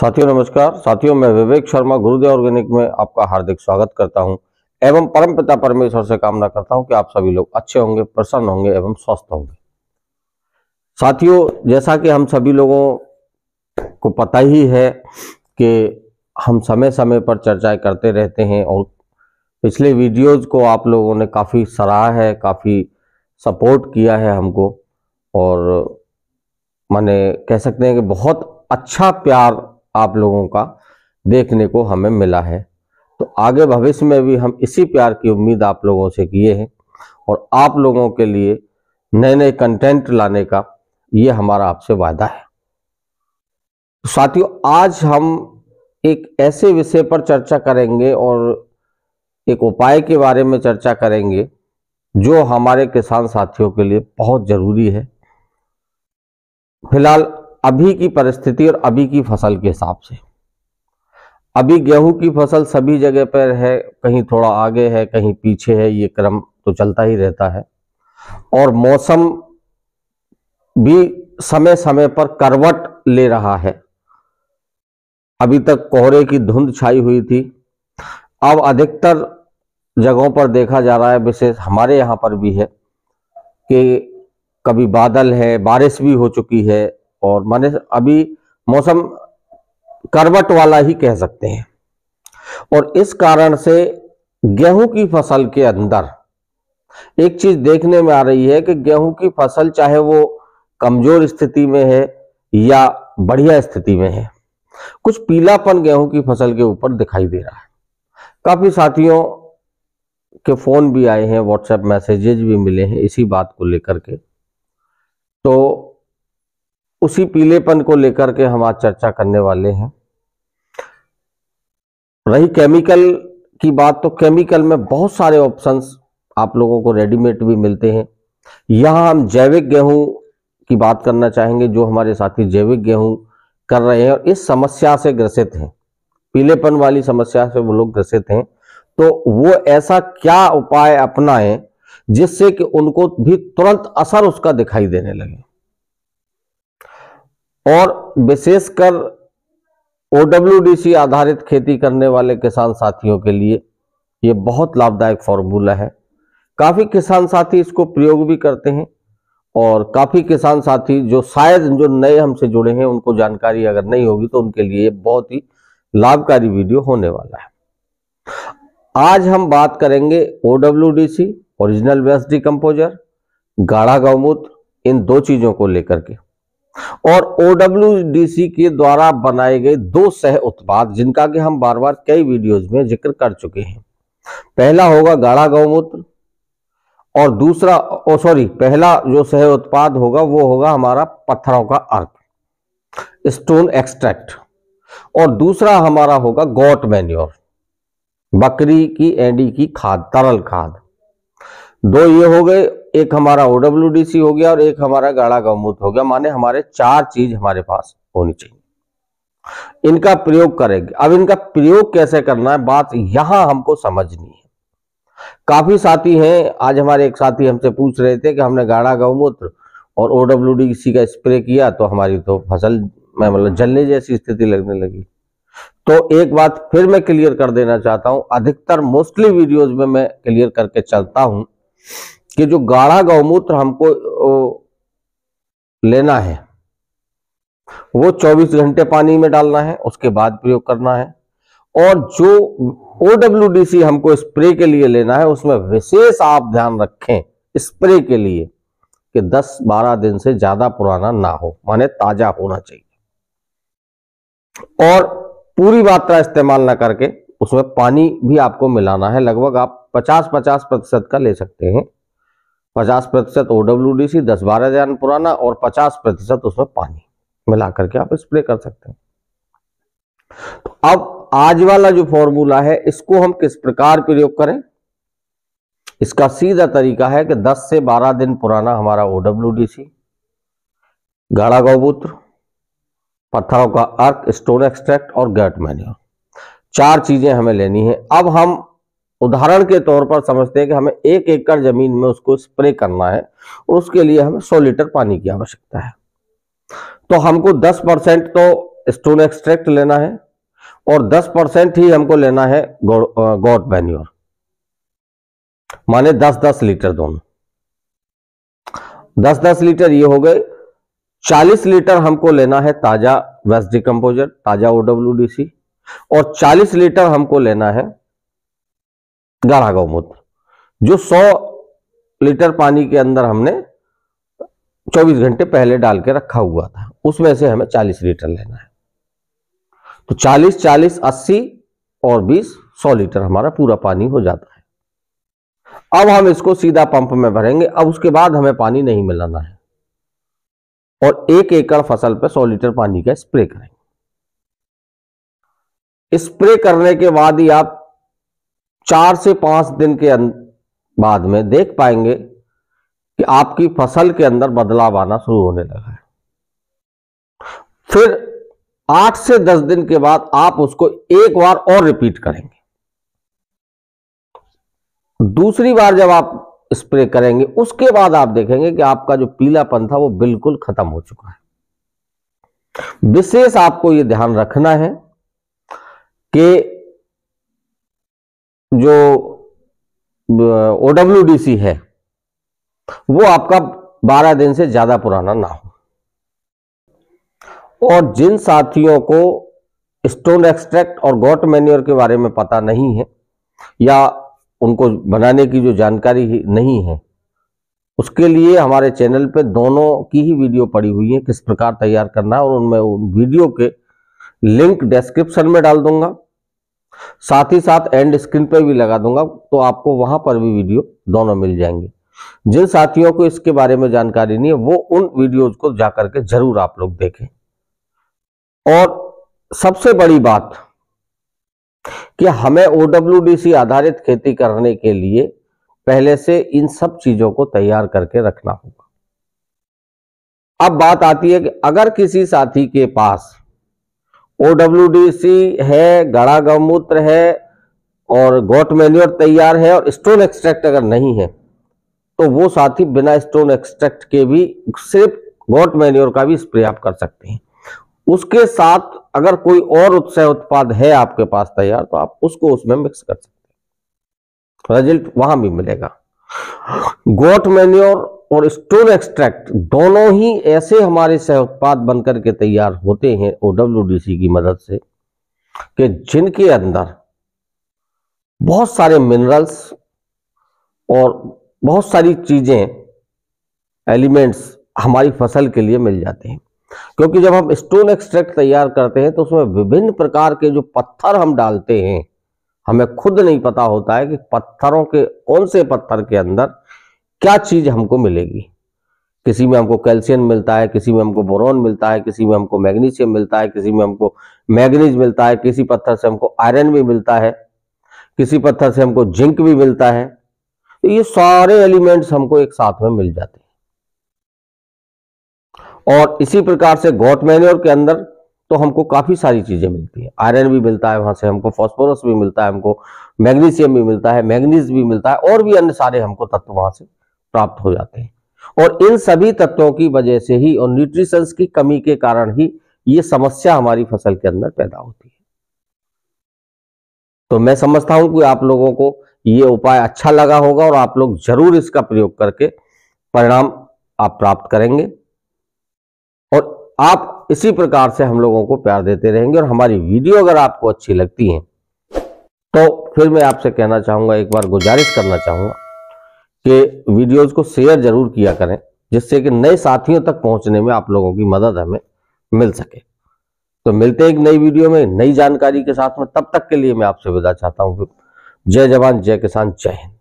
साथियों नमस्कार। साथियों मैं विवेक शर्मा गुरुदेव ऑर्गेनिक में आपका हार्दिक स्वागत करता हूं एवं परमपिता परमेश्वर से कामना करता हूं कि आप सभी लोग अच्छे होंगे, प्रसन्न होंगे एवं स्वस्थ होंगे। साथियों जैसा कि हम सभी लोगों को पता ही है कि हम समय समय पर चर्चाएं करते रहते हैं और पिछले वीडियोज को आप लोगों ने काफ़ी सराहा है, काफ़ी सपोर्ट किया है हमको और माने कह सकते हैं कि बहुत अच्छा प्यार आप लोगों का देखने को हमें मिला है। तो आगे भविष्य में भी हम इसी प्यार की उम्मीद आप लोगों से किए हैं और आप लोगों के लिए नए नए कंटेंट लाने का ये हमारा आपसे वादा है। तो साथियों आज हम एक ऐसे विषय पर चर्चा करेंगे और एक उपाय के बारे में चर्चा करेंगे जो हमारे किसान साथियों के लिए बहुत जरूरी है फिलहाल अभी की परिस्थिति और अभी की फसल के हिसाब से। अभी गेहूं की फसल सभी जगह पर है, कहीं थोड़ा आगे है कहीं पीछे है, ये क्रम तो चलता ही रहता है और मौसम भी समय समय पर करवट ले रहा है। अभी तक कोहरे की धुंध छाई हुई थी, अब अधिकतर जगहों पर देखा जा रहा है, विशेष हमारे यहाँ पर भी है कि कभी बादल है, बारिश भी हो चुकी है और माने अभी मौसम करवट वाला ही कह सकते हैं। और इस कारण से गेहूं की फसल के अंदर एक चीज देखने में आ रही है कि गेहूं की फसल चाहे वो कमजोर स्थिति में है या बढ़िया स्थिति में है, कुछ पीलापन गेहूं की फसल के ऊपर दिखाई दे रहा है। काफी साथियों के फोन भी आए हैं, व्हाट्सएप मैसेजेज भी मिले हैं इसी बात को लेकर के। तो उसी पीलेपन को लेकर के हम आज चर्चा करने वाले हैं। रही केमिकल की बात, तो केमिकल में बहुत सारे ऑप्शंस आप लोगों को रेडीमेड भी मिलते हैं। यहां हम जैविक गेहूं की बात करना चाहेंगे, जो हमारे साथी जैविक गेहूं कर रहे हैं और इस समस्या से ग्रसित हैं, पीलेपन वाली समस्या से वो लोग ग्रसित हैं। तो वो ऐसा क्या उपाय अपनाएं जिससे कि उनको भी तुरंत असर उसका दिखाई देने लगे। और विशेषकर OWDC आधारित खेती करने वाले किसान साथियों के लिए ये बहुत लाभदायक फॉर्मूला है। काफी किसान साथी इसको प्रयोग भी करते हैं और काफी किसान साथी जो शायद जो नए हमसे जुड़े हैं उनको जानकारी अगर नहीं होगी तो उनके लिए बहुत ही लाभकारी वीडियो होने वाला है। आज हम बात करेंगे OWDC ओरिजिनल वेस्ट डिकम्पोजर, गाढ़ा गौमूत्र, इन दो चीजों को लेकर के और OWDC के द्वारा बनाए गए दो सह उत्पाद जिनका कि हम बार बार कई वीडियोज में जिक्र कर चुके हैं। पहला होगा गाढ़ा गौमूत्र और दूसरा पहला जो सह उत्पाद होगा वो होगा हमारा पत्थरों का अर्क, स्टोन एक्सट्रैक्ट, और दूसरा हमारा होगा गोट मैन्योर, बकरी की एंडी की खाद, तरल खाद। दो ये हो गए, एक हमारा OWDC हो गया और एक हमारा गाढ़ा गौमूत्र हो गया। माने हमारे चार चीज हमारे पास होनी चाहिए, इनका प्रयोग करेंगे। अब इनका प्रयोग कैसे करना है, बात यहां हमको समझनी है। काफी साथी हैं, आज हमारे एक साथी हमसे पूछ रहे थे कि हमने गाढ़ा गौमूत्र और OWDC का स्प्रे किया तो हमारी तो फसल में मतलब जलने जैसी स्थिति लगने लगी। तो एक बात फिर मैं क्लियर कर देना चाहता हूं, अधिकतर मोस्टली वीडियोज में मैं क्लियर करके चलता हूं कि जो गाढ़ा गौमूत्र हमको लेना है वो 24 घंटे पानी में डालना है, उसके बाद प्रयोग करना है। और जो OWDC हमको स्प्रे के लिए लेना है उसमें विशेष आप ध्यान रखें स्प्रे के लिए कि 10-12 दिन से ज्यादा पुराना ना हो, माने ताजा होना चाहिए और पूरी मात्रा इस्तेमाल ना करके उसमें पानी भी आपको मिलाना है। लगभग आप 50-50% का ले सकते हैं। 50% OWDC, 10-12 दिन पुराना और 50% उसमें पानी मिला करके आप स्प्रे कर सकते हैं। तो अब आज वाला जो फॉर्मूला है इसको हम किस प्रकार प्रयोग करें, इसका सीधा तरीका है कि 10 से 12 दिन पुराना हमारा OWDC, गाढ़ा गौमूत्र, पत्थरों का अर्क, स्टोन एक्सट्रैक्ट और गट मैन्योर, चार चीजें हमें लेनी है। अब हम उदाहरण के तौर पर समझते हैं कि हमें 1 एकड़ जमीन में उसको स्प्रे करना है और उसके लिए हमें 100 लीटर पानी की आवश्यकता है। तो हमको 10% तो स्टोन एक्सट्रैक्ट लेना है और 10% ही हमको लेना है गॉट मैन्योर, माने 10-10 लीटर दोनों। 10-10 लीटर ये हो गए। 40 लीटर हमको लेना है ताजा वेस्ट डिकम्पोजर, ताजा OWDC, और 40 लीटर हमको लेना है गाढ़ा गौमूत्र, जो 100 लीटर पानी के अंदर हमने 24 घंटे पहले डाल के रखा हुआ था, उसमें से हमें 40 लीटर लेना है। तो 40, 40, 80 और 20, 100 लीटर हमारा पूरा पानी हो जाता है। अब हम इसको सीधा पंप में भरेंगे। अब उसके बाद हमें पानी नहीं मिलाना है और 1 एकड़ फसल पे 100 लीटर पानी का स्प्रे करेंगे। स्प्रे करने के बाद ही आप 4 से 5 दिन के बाद में देख पाएंगे कि आपकी फसल के अंदर बदलाव आना शुरू होने लगा है। फिर 8 से 10 दिन के बाद आप उसको एक बार और रिपीट करेंगे। दूसरी बार जब आप स्प्रे करेंगे उसके बाद आप देखेंगे कि आपका जो पीलापन था वो बिल्कुल खत्म हो चुका है। विशेष आपको ये ध्यान रखना है कि जो OWDC है वो आपका 12 दिन से ज्यादा पुराना ना हो। और जिन साथियों को स्टोन एक्सट्रैक्ट और गॉट मैन्योर के बारे में पता नहीं है या उनको बनाने की जो जानकारी नहीं है, उसके लिए हमारे चैनल पे दोनों की ही वीडियो पड़ी हुई है, किस प्रकार तैयार करना है, और उनमें उन वीडियो के लिंक डिस्क्रिप्शन में डाल दूंगा, साथ ही साथ एंड स्क्रीन पे भी लगा दूंगा, तो आपको वहां पर भी वीडियो दोनों मिल जाएंगे। जिन साथियों को इसके बारे में जानकारी नहीं है वो उन वीडियोज को जाकर के जरूर आप लोग देखें। और सबसे बड़ी बात कि हमें OWDC आधारित खेती करने के लिए पहले से इन सब चीजों को तैयार करके रखना होगा। अब बात आती है कि अगर किसी साथी के पास OWDC है, गाढ़ा गौमूत्र है और गॉट मैन्योर तैयार है और स्टोन एक्सट्रैक्ट अगर नहीं है, तो वो साथी बिना स्टोन एक्सट्रैक्ट के भी सिर्फ गॉट मैन्योर का भी स्प्रे आप कर सकते हैं। उसके साथ अगर कोई और उत्सव उत्पाद है आपके पास तैयार, तो आप उसको उसमें मिक्स कर सकते हैं, रिजल्ट वहां भी मिलेगा। गॉट मैन्योर और स्टोन एक्सट्रैक्ट दोनों ही ऐसे हमारे सह उत्पाद बनकर के तैयार होते हैं OWDC की मदद से कि जिनके अंदर बहुत सारे मिनरल्स और बहुत सारी चीजें, एलिमेंट्स हमारी फसल के लिए मिल जाते हैं। क्योंकि जब हम स्टोन एक्सट्रैक्ट तैयार करते हैं तो उसमें विभिन्न प्रकार के जो पत्थर हम डालते हैं, हमें खुद नहीं पता होता है कि पत्थरों के कौन से पत्थर के अंदर क्या चीज हमको मिलेगी। किसी में हमको कैल्शियम मिलता है, किसी में हमको बोरॉन मिलता है, किसी में हमको मैग्नीशियम मिलता है, किसी में हमको मैग्नीज मिलता है, किसी पत्थर से हमको आयरन भी मिलता है, किसी पत्थर से हमको जिंक भी मिलता है। तो ये सारे एलिमेंट्स हमको एक साथ में मिल जाते हैं। और इसी प्रकार से गॉट मैन्योर के अंदर तो हमको काफी सारी चीजें मिलती है। आयरन भी मिलता है, वहां से हमको फास्फोरस भी मिलता है, हमको मैग्नीशियम भी मिलता है, मैग्नीज भी मिलता है, और भी अन्य सारे हमको तत्व वहां से प्राप्त हो जाते हैं। और इन सभी तत्वों की वजह से ही और न्यूट्रिशंस की कमी के कारण ही ये समस्या हमारी फसल के अंदर पैदा होती है। तो मैं समझता हूं कि आप लोगों को ये उपाय अच्छा लगा होगा और आप लोग जरूर इसका प्रयोग करके परिणाम आप प्राप्त करेंगे। और आप इसी प्रकार से हम लोगों को प्यार देते रहेंगे। और हमारी वीडियो अगर आपको अच्छी लगती है तो फिर मैं आपसे कहना चाहूंगा, एक बार गुजारिश करना चाहूंगा कि वीडियोज को शेयर जरूर किया करें, जिससे कि नए साथियों तक पहुंचने में आप लोगों की मदद हमें मिल सके। तो मिलते हैं एक नई वीडियो में नई जानकारी के साथ में। तब तक के लिए मैं आपसे विदा चाहता हूं। जय जवान, जय किसान, जय हिंद।